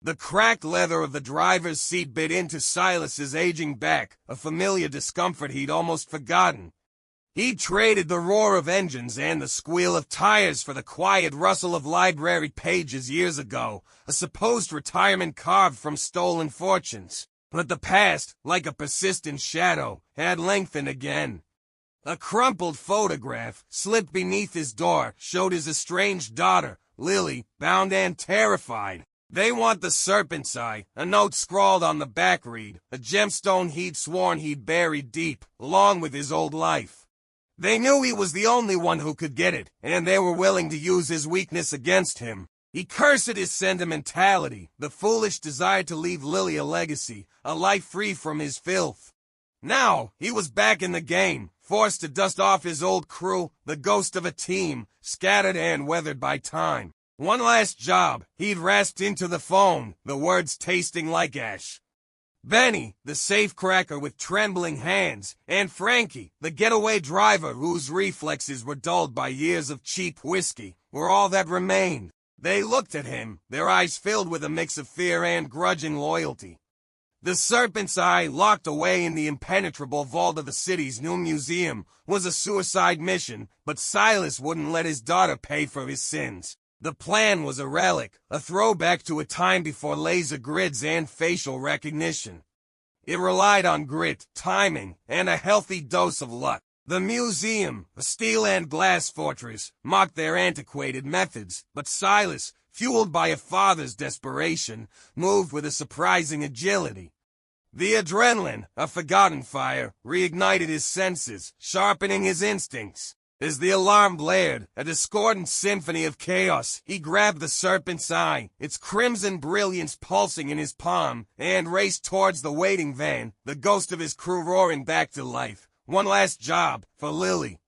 The cracked leather of the driver's seat bit into Silas's aging back, a familiar discomfort he'd almost forgotten. He'd traded the roar of engines and the squeal of tires for the quiet rustle of library pages years ago, a supposed retirement carved from stolen fortunes. But the past, like a persistent shadow, had lengthened again. A crumpled photograph, slipped beneath his door, showed his estranged daughter, Lily, bound and terrified. "They want the serpent's eye," a note scrawled on the back read, a gemstone he'd sworn he'd buried deep, along with his old life. They knew he was the only one who could get it, and they were willing to use his weakness against him. He cursed his sentimentality, the foolish desire to leave Lily a legacy, a life free from his filth. Now, he was back in the game, forced to dust off his old crew, the ghost of a team, scattered and weathered by time. One last job, he'd rasped into the phone, the words tasting like ash. Benny, the safecracker with trembling hands, and Frankie, the getaway driver whose reflexes were dulled by years of cheap whiskey, were all that remained. They looked at him, their eyes filled with a mix of fear and grudging loyalty. The serpent's eye, locked away in the impenetrable vault of the city's new museum, was a suicide mission, but Silas wouldn't let his daughter pay for his sins. The plan was a relic, a throwback to a time before laser grids and facial recognition. It relied on grit, timing, and a healthy dose of luck. The museum, a steel and glass fortress, mocked their antiquated methods, but Silas, fueled by a father's desperation, moved with a surprising agility. The adrenaline, a forgotten fire, reignited his senses, sharpening his instincts. As the alarm blared, a discordant symphony of chaos, he grabbed the serpent's eye, its crimson brilliance pulsing in his palm, and raced towards the waiting van, the ghost of his crew roaring back to life. One last job, for Lily.